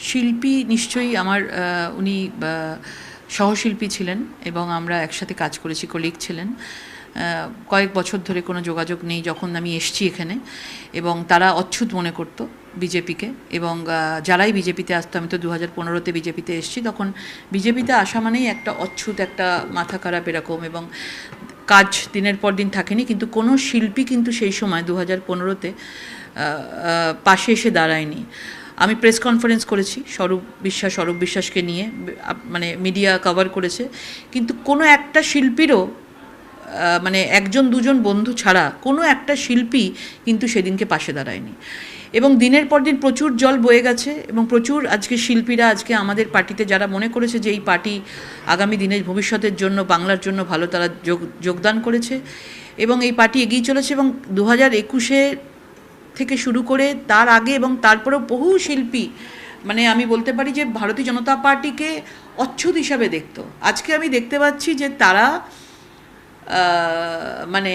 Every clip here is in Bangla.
শিল্পী নিশ্চয়ই আমার উনি সহশিল্পী ছিলেন এবং আমরা একসাথে কাজ করেছি, কলিগ ছিলেন। কয়েক বছর ধরে কোনো যোগাযোগ নেই যখন আমি এসছি এখানে, এবং তারা অচ্ছুত মনে করতো বিজেপিকে, এবং যারাই বিজেপিতে আসতো, আমি তো 2015-তে বিজেপিতে এসেছি, তখন বিজেপিতে আসা মানেই একটা অচ্ছুত, একটা মাথা খারাপ এরকম, এবং কাজ দিনের পর দিন থাকেনি। কিন্তু কোনো শিল্পী কিন্তু সেই সময় 2015-তে পাশে এসে দাঁড়ায়নি। আমি প্রেস কনফারেন্স করেছি স্বরূপ বিশ্বাসকে নিয়ে, মানে মিডিয়া কভার করেছে, কিন্তু কোনো একটা শিল্পীরও মানে একজন দুজন বন্ধু ছাড়া কোনো একটা শিল্পী কিন্তু সেদিনকে পাশে দাঁড়ায়নি। এবং দিনের পর দিন প্রচুর জল বয়ে গেছে, এবং প্রচুর আজকে শিল্পীরা আজকে আমাদের পার্টিতে যারা মনে করেছে যে এই পার্টি আগামী দিনের ভবিষ্যতের জন্য, বাংলার জন্য ভালো, তারা যোগদান করেছে এবং এই পার্টি এগিয়ে চলেছে। এবং 2021 থেকে শুরু করে তার আগে এবং তারপরেও বহু শিল্পী, মানে আমি বলতে পারি যে ভারতীয় জনতা পার্টিকে অচ্ছুত হিসাবে দেখতো। আজকে আমি দেখতে পাচ্ছি যে তারা মানে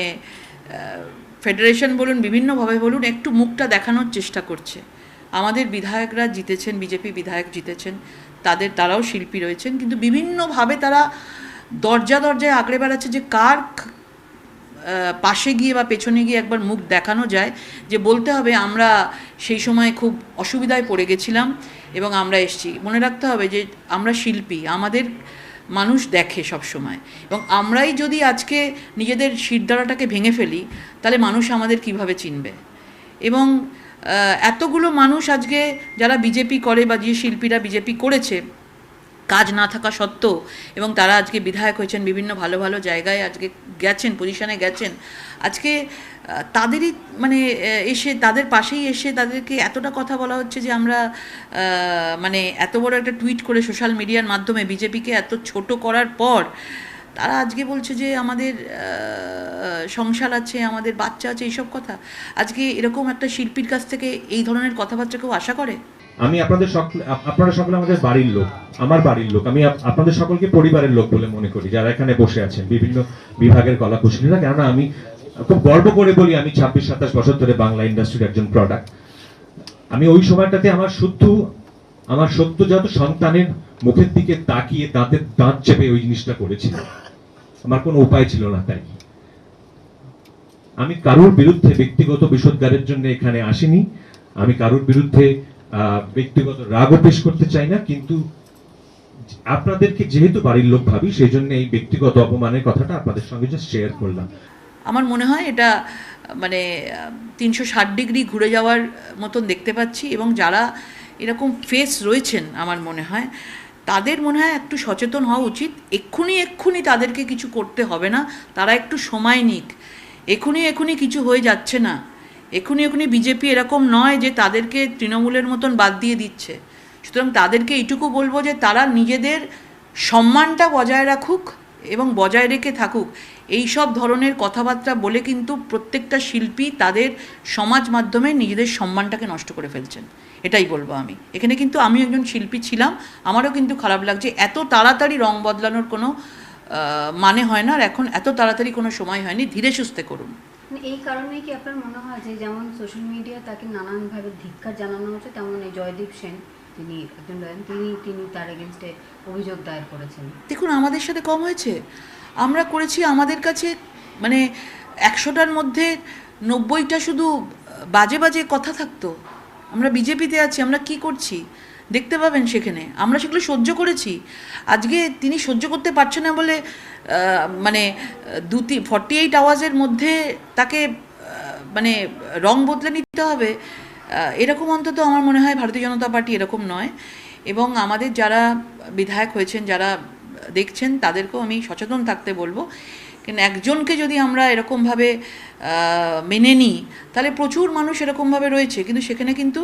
ফেডারেশন বলুন, বিভিন্নভাবে বলুন, একটু মুখটা দেখানোর চেষ্টা করছে। আমাদের বিধায়করা জিতেছেন, বিজেপি বিধায়ক জিতেছেন, তারাও শিল্পী রয়েছেন, কিন্তু বিভিন্নভাবে তারা দরজায় আঁকড়ে বেড়াচ্ছে যে কার পাশে গিয়ে বা পেছনে গিয়ে একবার মুখ দেখানো যায়, যে বলতে হবে আমরা সেই সময় খুব অসুবিধায় পড়ে গেছিলাম এবং আমরা এসেছি। মনে রাখতে হবে যে আমরা শিল্পী, আমাদের মানুষ দেখে সব সময়, এবং আমরাই যদি আজকে নিজেদের শিরদাঁড়াটাকে ভেঙে ফেলি, তাহলে মানুষ আমাদের কিভাবে চিনবে। এবং এতগুলো মানুষ আজকে যারা বিজেপি করে বা যে শিল্পীরা বিজেপি করেছে কাজ না থাকা সত্ত্বেও, এবং তারা আজকে বিধায়ক হয়েছেন, বিভিন্ন ভালো ভালো জায়গায় আজকে গেছেন, পজিশনে গেছেন, আজকে তাদেরই মানে এসে তাদের পাশেই এসে তাদেরকে এতটা কথা বলা হচ্ছে যে আমরা মানে এত বড় একটা টুইট করে সোশ্যাল মিডিয়ার মাধ্যমে বিজেপিকে এত ছোট করার পর তারা আজকে বলছে যে আমাদের সংসার আছে, আমাদের বাচ্চা আছে, এইসব কথা। আজকে এরকম একটা শিল্পীর কাছ থেকে এই ধরনের কথাবার্তা কেউ আশা করে? আমি আপনারা সকলে আমাদের বাড়ির লোক, আমার বাড়ির লোক। আমি আপনাদের সকলকে পরিবারের লোক বলে মনে করি, যারা এখানে বসে আছেন বিভিন্ন বিভাগের কলাকুশলীরা। কেননা আমি খুব গর্ব করে বলি আমি 26-27 বছর ধরে বাংলা ইন্ডাস্ট্রির একজন প্রোডাক্ট। আমি ওই সময়টাতে আমার সদ্যজাত সন্তানের মুখের দিকে তাকিয়ে দাঁত চেপে ওই জিনিসটা করেছিলাম। আমার কোনো উপায় ছিল না। তাই আমি কারোর বিরুদ্ধে ব্যক্তিগত বিষোদ্গারের জন্য এখানে আসিনি। আমি কারোর বিরুদ্ধে ব্যক্তিগত রাগও পেশ করতে চাই না, কিন্তু আপনাদেরকে যেহেতু বাড়ির লোক ভাবি, সেই জন্য এই ব্যক্তিগত অপমানের কথাটা আপনাদের সঙ্গে জাস্ট শেয়ার করলাম। আমার মনে হয় এটা মানে 360 ডিগ্রি ঘুরে যাওয়ার মতন দেখতে পাচ্ছি, এবং যারা এরকম ফেস রয়েছেন আমার মনে হয় তাদের মনে হয় একটু সচেতন হওয়া উচিত। এক্ষুনি তাদেরকে কিছু করতে হবে না, তারা একটু সময় নিক। এক্ষুনি কিছু হয়ে যাচ্ছে না। এক্ষুনি বিজেপি এরকম নয় যে তাদেরকে তৃণমূলের মতন বাদ দিয়ে দিচ্ছে। সুতরাং তাদেরকে এইটুকু বলবো যে তারা নিজেদের সম্মানটা বজায় রাখুক এবং বজায় রেখে থাকুক। এই সব ধরনের কথাবার্তা বলে কিন্তু প্রত্যেকটা শিল্পী তাদের সমাজ মাধ্যমে নিজেদের সম্মানটাকে নষ্ট করে ফেলছেন, এটাই বলবো আমি। এখানে কিন্তু আমি একজন শিল্পী ছিলাম, আমারও কিন্তু খারাপ লাগছে। এত তাড়াতাড়ি রং বদলানোর কোনো মানে হয় না, আর এখন এত তাড়াতাড়ি কোনো সময় হয়নি, ধীরে সুস্থে করুন। এই কারণে কি আপনার মনে হয় যে যেমন সোশ্যাল মিডিয়া তাকে নানানভাবে ধিক্কার জানানো হচ্ছে, তেমন এই জয়দীপ সেন তিনি একজন তিনি তার এগেনস্টে অভিযোগ দায়ের করেছেন? দেখুন, আমাদের সাথে কম হয়েছে? আমরা করেছি, আমাদের কাছে মানে 100টার মধ্যে 90টা শুধু বাজে বাজে কথা থাকতো। আমরা বিজেপিতে আছি, আমরা কি করছি দেখতে পাবেন সেখানে। আমরা সেগুলো সহ্য করেছি। আজকে তিনি সহ্য করতে পারছেন না বলে মানে 48 আওয়ার্সের মধ্যে তাকে মানে রং বদলে নিতে হবে, এরকম অন্তত আমার মনে হয় ভারতীয় জনতা পার্টি এরকম নয়। এবং আমাদের যারা বিধায়ক হয়েছেন, যারা দেখছেন, তাদেরকেও আমি সচেতন থাকতে বলবো। কিন্তু একজনকে যদি আমরা এরকমভাবে মেনে নিই, তাহলে প্রচুর মানুষ এরকমভাবে রয়েছে, কিন্তু সেখানে কিন্তু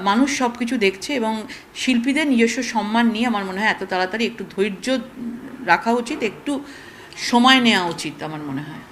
মানুষ সব কিছু দেখছে, এবং শিল্পীদের নিজস্ব সম্মান নিয়ে আমার মনে হয় এত তাড়াতাড়ি একটু ধৈর্য রাখা উচিত, একটু সময় নেওয়া উচিত আমার মনে হয়।